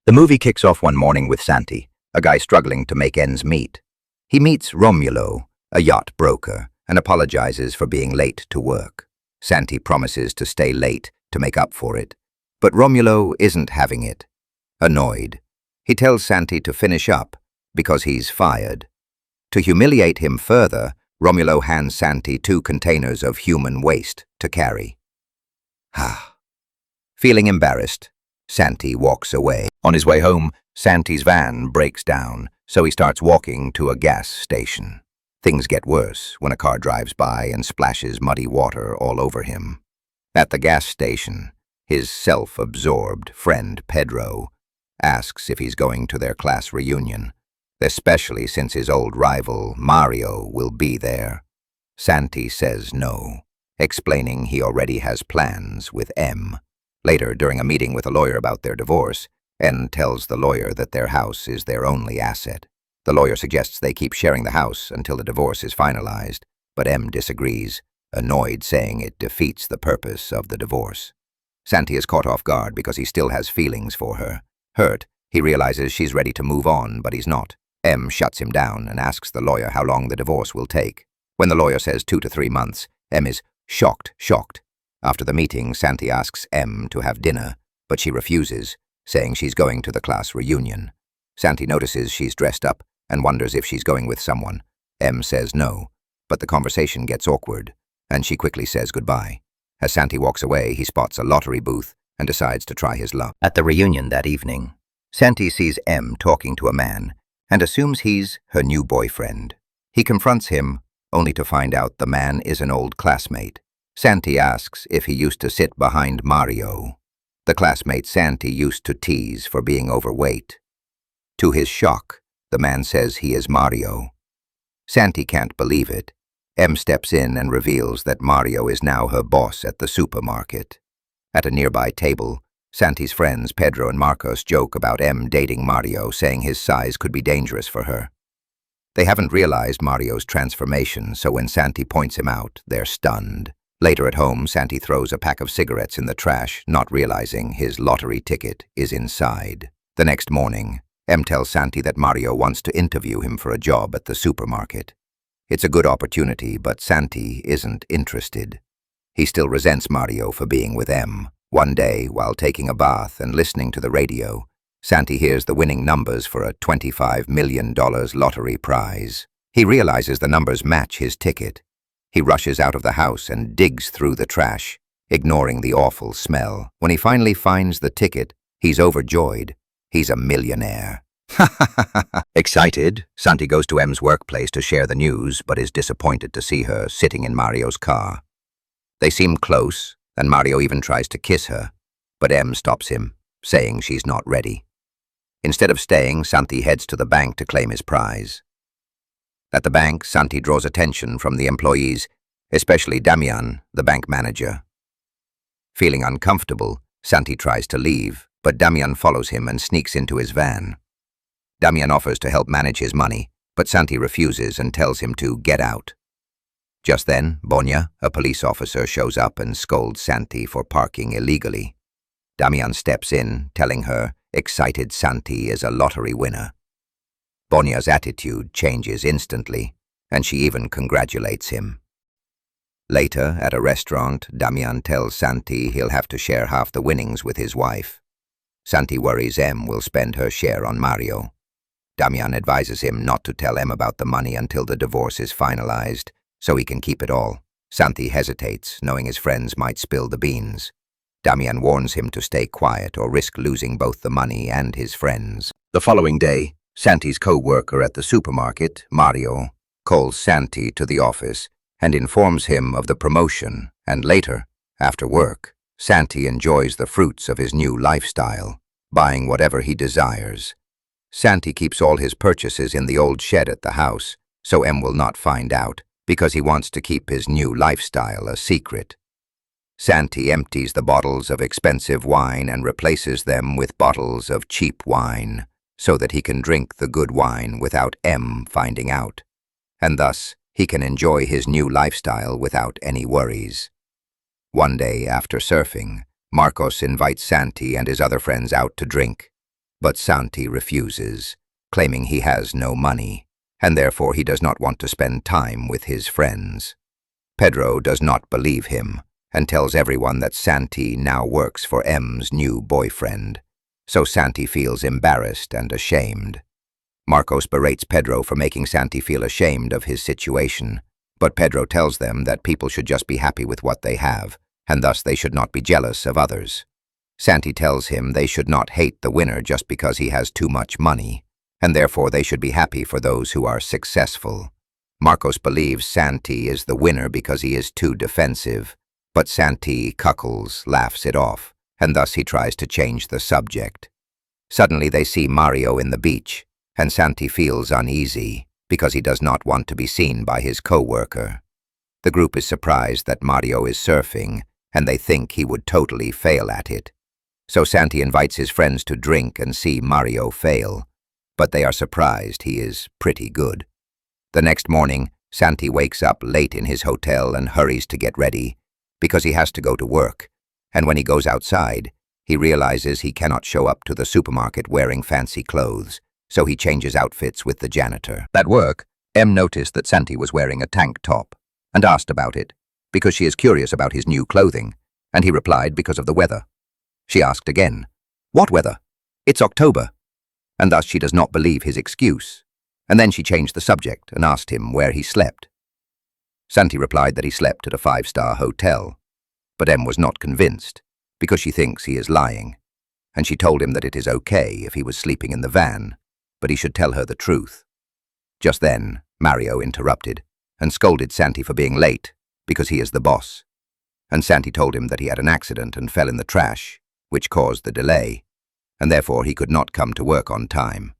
The movie kicks off one morning with Santi, a guy struggling to make ends meet. He meets Romulo, a yacht broker, and apologizes for being late to work. Santi promises to stay late to make up for it, but Romulo isn't having it. Annoyed, he tells Santi to finish up because he's fired. To humiliate him further, Romulo hands Santi 2 containers of human waste to carry. Feeling embarrassed, Santi walks away. On his way home, Santi's van breaks down, so he starts walking to a gas station. Things get worse when a car drives by and splashes muddy water all over him. At the gas station, his self-absorbed friend Pedro asks if he's going to their class reunion, especially since his old rival Mario will be there. Santi says no, explaining he already has plans with M. Later, during a meeting with a lawyer about their divorce, N tells the lawyer that their house is their only asset. The lawyer suggests they keep sharing the house until the divorce is finalized, but M disagrees, annoyed, saying it defeats the purpose of the divorce. Santi is caught off guard because he still has feelings for her. Hurt, he realizes she's ready to move on, but he's not. M shuts him down and asks the lawyer how long the divorce will take. When the lawyer says 2 to 3 months, M is shocked. After the meeting, Santi asks M to have dinner, but she refuses, saying she's going to the class reunion. Santi notices she's dressed up and wonders if she's going with someone. M says no, but the conversation gets awkward, and she quickly says goodbye. As Santi walks away, he spots a lottery booth and decides to try his luck. At the reunion that evening, Santi sees M talking to a man and assumes he's her new boyfriend. He confronts him, only to find out the man is an old classmate. Santi asks if he used to sit behind Mario, the classmate Santi used to tease for being overweight. To his shock, the man says he is Mario. Santi can't believe it. M steps in and reveals that Mario is now her boss at the supermarket. At a nearby table, Santi's friends Pedro and Marcos joke about M dating Mario, saying his size could be dangerous for her. They haven't realized Mario's transformation, so when Santi points him out, they're stunned. Later at home, Santi throws a pack of cigarettes in the trash, not realizing his lottery ticket is inside. The next morning, M tells Santi that Mario wants to interview him for a job at the supermarket. It's a good opportunity, but Santi isn't interested. He still resents Mario for being with M. One day, while taking a bath and listening to the radio, Santi hears the winning numbers for a $25 million lottery prize. He realizes the numbers match his ticket. He rushes out of the house and digs through the trash, ignoring the awful smell. When he finally finds the ticket, he's overjoyed. He's a millionaire. Excited, Santi goes to M's workplace to share the news, but is disappointed to see her sitting in Mario's car. They seem close, and Mario even tries to kiss her, but M stops him, saying she's not ready. Instead of staying, Santi heads to the bank to claim his prize. At the bank, Santi draws attention from the employees, especially Damian, the bank manager. Feeling uncomfortable, Santi tries to leave, but Damian follows him and sneaks into his van. Damian offers to help manage his money, but Santi refuses and tells him to get out. Just then, Bonia, a police officer, shows up and scolds Santi for parking illegally. Damian steps in, telling her excited Santi is a lottery winner. Bonia's attitude changes instantly, and she even congratulates him. Later, at a restaurant, Damian tells Santi he'll have to share half the winnings with his wife. Santi worries M will spend her share on Mario. Damian advises him not to tell M about the money until the divorce is finalized, so he can keep it all. Santi hesitates, knowing his friends might spill the beans. Damian warns him to stay quiet or risk losing both the money and his friends. The following day, Santi's co-worker at the supermarket, Mario, calls Santi to the office and informs him of the promotion, and later, after work, Santi enjoys the fruits of his new lifestyle, buying whatever he desires. Santi keeps all his purchases in the old shed at the house, so M will not find out, because he wants to keep his new lifestyle a secret. Santi empties the bottles of expensive wine and replaces them with bottles of cheap wine, so that he can drink the good wine without M finding out, and thus he can enjoy his new lifestyle without any worries. One day after surfing, Marcos invites Santi and his other friends out to drink. But Santi refuses, claiming he has no money, and therefore he does not want to spend time with his friends. Pedro does not believe him and tells everyone that Santi now works for M's new boyfriend, so Santi feels embarrassed and ashamed. Marcos berates Pedro for making Santi feel ashamed of his situation, but Pedro tells them that people should just be happy with what they have, and thus they should not be jealous of others. Santi tells him they should not hate the winner just because he has too much money, and therefore they should be happy for those who are successful. Marcos believes Santi is the winner because he is too defensive, but Santi cuckolds, laughs it off, and thus he tries to change the subject. Suddenly they see Mario in the beach, and Santi feels uneasy because he does not want to be seen by his co-worker. The group is surprised that Mario is surfing, and they think he would totally fail at it. So Santi invites his friends to drink and see Mario fail, but they are surprised he is pretty good. The next morning, Santi wakes up late in his hotel and hurries to get ready, because he has to go to work, and when he goes outside, he realizes he cannot show up to the supermarket wearing fancy clothes, so he changes outfits with the janitor. At work, M noticed that Santi was wearing a tank top, and asked about it, because she is curious about his new clothing, and he replied because of the weather. She asked again, "What weather? It's October," and thus she does not believe his excuse, and then she changed the subject and asked him where he slept. Santi replied that he slept at a 5-star hotel, but M was not convinced, because she thinks he is lying, and she told him that it is okay if he was sleeping in the van, but he should tell her the truth. Just then, Mario interrupted and scolded Santi for being late, because he is the boss, and Santi told him that he had an accident and fell in the trash, which caused the delay, and therefore he could not come to work on time.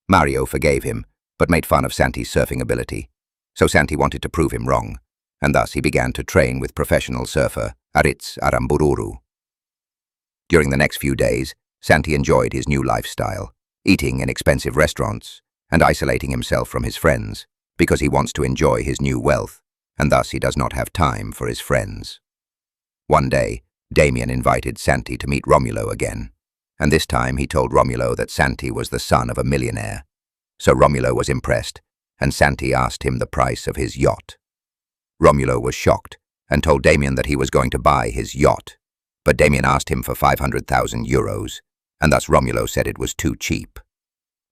Mario forgave him, but made fun of Santi's surfing ability, so Santi wanted to prove him wrong, and thus he began to train with professional surfer Aritz Arambururu. During the next few days, Santi enjoyed his new lifestyle, eating in expensive restaurants and isolating himself from his friends, because he wants to enjoy his new wealth, and thus he does not have time for his friends. One day, Damien invited Santi to meet Romulo again, and this time he told Romulo that Santi was the son of a millionaire. So Romulo was impressed, and Santi asked him the price of his yacht. Romulo was shocked and told Damien that he was going to buy his yacht, but Damien asked him for 500,000 euros, and thus Romulo said it was too cheap.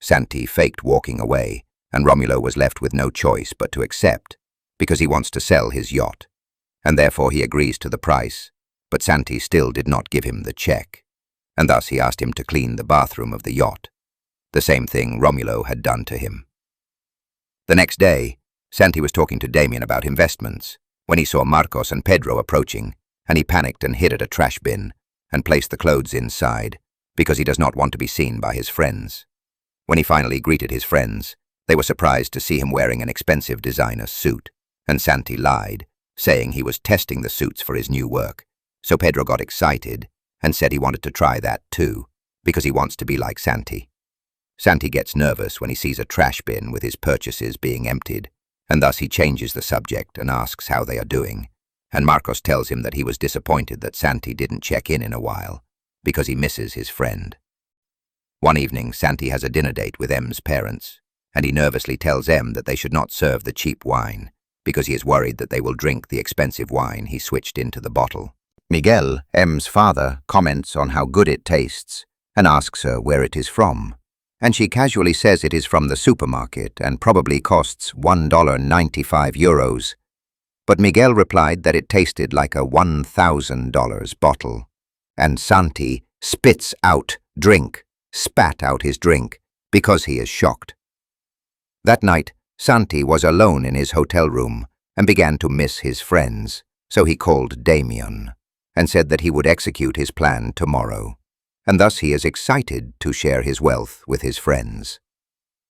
Santi faked walking away, and Romulo was left with no choice but to accept, because he wants to sell his yacht, and therefore he agrees to the price, but Santi still did not give him the check, and thus he asked him to clean the bathroom of the yacht, the same thing Romulo had done to him. The next day, Santi was talking to Damien about investments, when he saw Marcos and Pedro approaching, and he panicked and hid at a trash bin, and placed the clothes inside, because he does not want to be seen by his friends. When he finally greeted his friends, they were surprised to see him wearing an expensive designer suit, and Santi lied, saying he was testing the suits for his new work. So Pedro got excited and said he wanted to try that too, because he wants to be like Santi. Santi gets nervous when he sees a trash bin with his purchases being emptied, and thus he changes the subject and asks how they are doing, and Marcos tells him that he was disappointed that Santi didn't check in a while, because he misses his friend. One evening, Santi has a dinner date with M's parents, and he nervously tells M that they should not serve the cheap wine, because he is worried that they will drink the expensive wine he switched into the bottle. Miguel, M's father, comments on how good it tastes and asks her where it is from, and she casually says it is from the supermarket and probably costs $1.95. But Miguel replied that it tasted like a $1,000 bottle, and Santi spat out his drink, because he is shocked. That night, Santi was alone in his hotel room and began to miss his friends, so he called Damien and said that he would execute his plan tomorrow, and thus he is excited to share his wealth with his friends.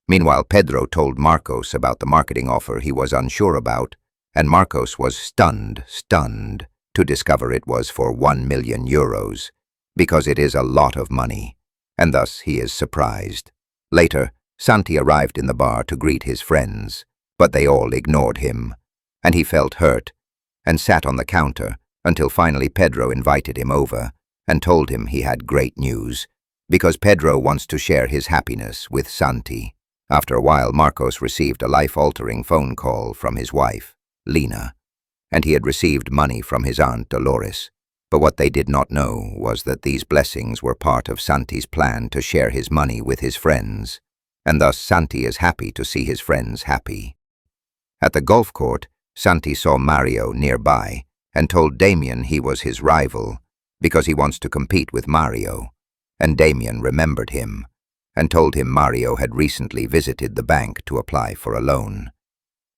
Meanwhile, Pedro told Marcos about the marketing offer he was unsure about, and Marcos was stunned to discover it was for 1 million euros, because it is a lot of money, and thus he is surprised. Later, Santi arrived in the bar to greet his friends, but they all ignored him, and he felt hurt and sat on the counter until finally Pedro invited him over and told him he had great news, because Pedro wants to share his happiness with Santi. After a while, Marcos received a life-altering phone call from his wife, Lena, and he had received money from his aunt Dolores. But what they did not know was that these blessings were part of Santi's plan to share his money with his friends, and thus Santi is happy to see his friends happy. At the golf court, Santi saw Mario nearby and told Damien he was his rival because he wants to compete with Mario, and Damien remembered him and told him Mario had recently visited the bank to apply for a loan,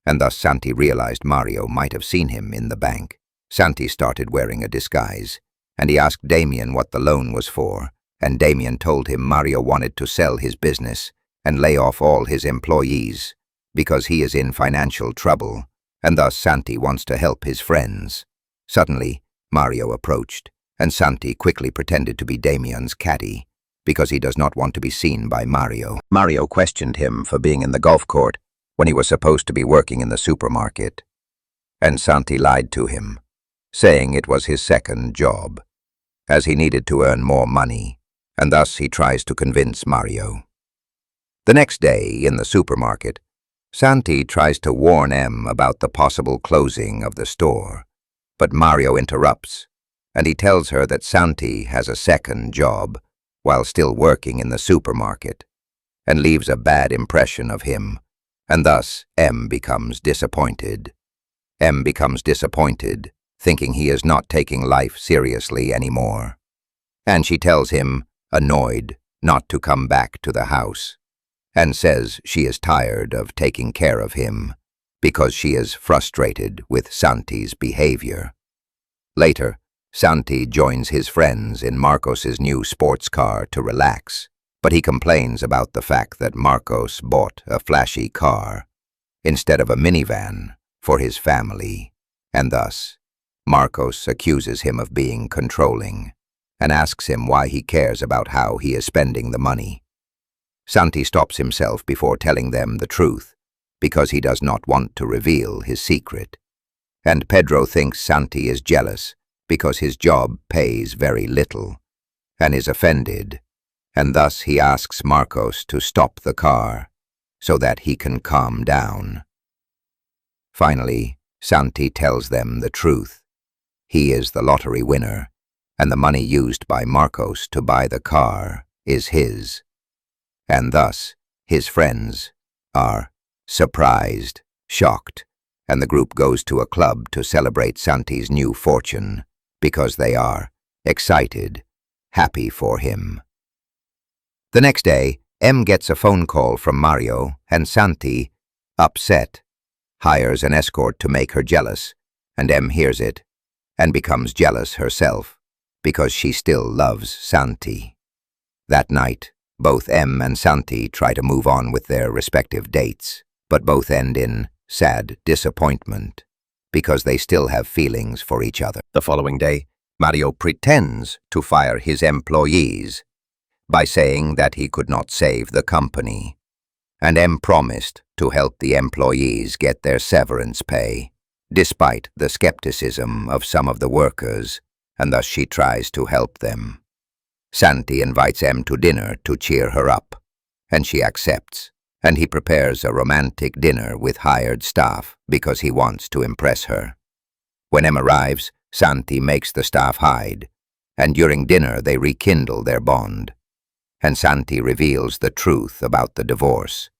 and thus Santi realized Mario might have seen him in the bank. Santi started wearing a disguise, and he asked Damien what the loan was for, and Damien told him Mario wanted to sell his business and lay off all his employees because he is in financial trouble, and thus Santi wants to help his friends. Suddenly, Mario approached, and Santi quickly pretended to be Damien's caddy because he does not want to be seen by Mario. Mario questioned him for being in the golf court when he was supposed to be working in the supermarket, and Santi lied to him, saying it was his second job, as he needed to earn more money, and thus he tries to convince Mario. The next day, in the supermarket, Santi tries to warn Em about the possible closing of the store, but Mario interrupts, and he tells her that Santi has a second job while still working in the supermarket, and leaves a bad impression of him, and thus Em becomes disappointed. Em becomes disappointed, thinking he is not taking life seriously anymore, and she tells him, annoyed, not to come back to the house, and says she is tired of taking care of him because she is frustrated with Santi's behavior. Later, Santi joins his friends in Marcos's new sports car to relax, but he complains about the fact that Marcos bought a flashy car instead of a minivan for his family, and thus Marcos accuses him of being controlling and asks him why he cares about how he is spending the money. Santi stops himself before telling them the truth because he does not want to reveal his secret, and Pedro thinks Santi is jealous because his job pays very little and is offended, and thus he asks Marcos to stop the car so that he can calm down. Finally, Santi tells them the truth. He is the lottery winner, and the money used by Marcos to buy the car is his, and thus his friends are surprised, shocked, and the group goes to a club to celebrate Santi's new fortune because they are excited, happy for him. The next day, Em gets a phone call from Mario, and Santi, upset, hires an escort to make her jealous, and Em hears it and becomes jealous herself because she still loves Santi. That night, both Em and Santi try to move on with their respective dates, but both end in sad disappointment because they still have feelings for each other. The following day, Mario pretends to fire his employees by saying that he could not save the company, and Em promised to help the employees get their severance pay, despite the skepticism of some of the workers, and thus she tries to help them. Santi invites Em to dinner to cheer her up, and she accepts, and he prepares a romantic dinner with hired staff because he wants to impress her. When Em arrives, Santi makes the staff hide, and during dinner they rekindle their bond, and Santi reveals the truth about the divorce,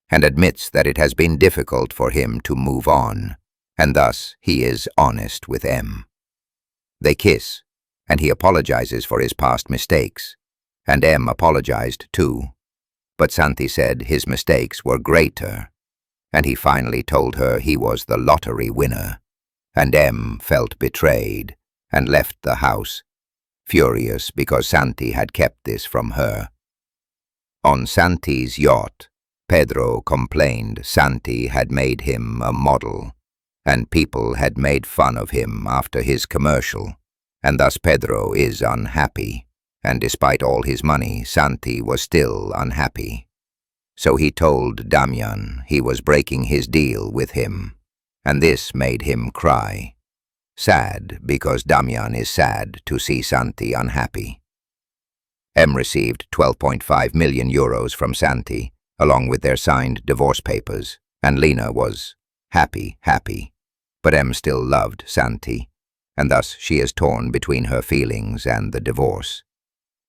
and admits that it has been difficult for him to move on, and thus he is honest with Em. They kiss, and he apologizes for his past mistakes, and Em apologized too, but Santi said his mistakes were greater, and he finally told her he was the lottery winner, and Em felt betrayed and left the house, furious because Santi had kept this from her. On Santi's yacht, Pedro complained Santi had made him a model, and people had made fun of him after his commercial, and thus Pedro is unhappy, and despite all his money, Santi was still unhappy. So he told Damian he was breaking his deal with him, and this made him cry, sad because Damian is sad to see Santi unhappy. M received 12.5 million euros from Santi, along with their signed divorce papers, and Lena was happy. But M still loved Santi, and thus she is torn between her feelings and the divorce.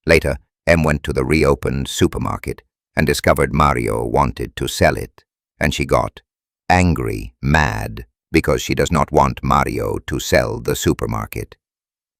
Later, M went to the reopened supermarket and discovered Mario wanted to sell it, and she got angry, mad, because she does not want Mario to sell the supermarket.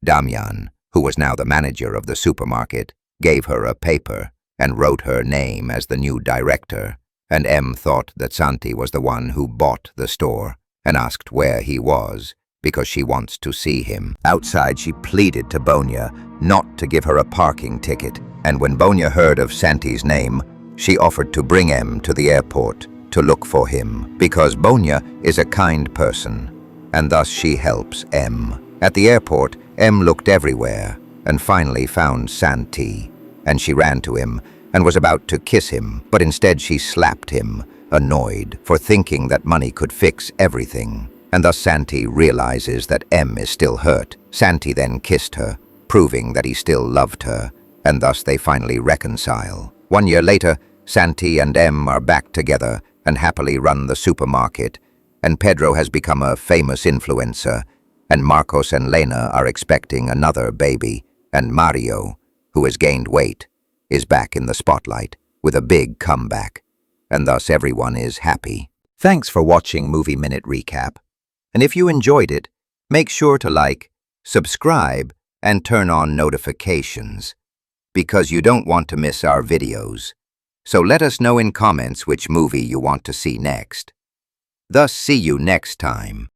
Damian, who was now the manager of the supermarket, gave her a paper and wrote her name as the new director, and M thought that Santi was the one who bought the store and asked where he was because she wants to see him. Outside, she pleaded to Bonia not to give her a parking ticket, and when Bonia heard of Santi's name, she offered to bring M to the airport to look for him because Bonia is a kind person, and thus she helps M. At the airport, M looked everywhere and finally found Santi, and she ran to him and was about to kiss him, but instead she slapped him, annoyed for thinking that money could fix everything. And thus Santi realizes that M is still hurt. Santi then kissed her, proving that he still loved her, and thus they finally reconcile. 1 year later, Santi and M are back together and happily run the supermarket, and Pedro has become a famous influencer, and Marcos and Lena are expecting another baby, and Mario, who has gained weight, is back in the spotlight with a big comeback, and thus everyone is happy. Thanks for watching Movie Minute Recap, and if you enjoyed it, make sure to like, subscribe, and turn on notifications, because you don't want to miss our videos. So let us know in comments which movie you want to see next. Thus, see you next time.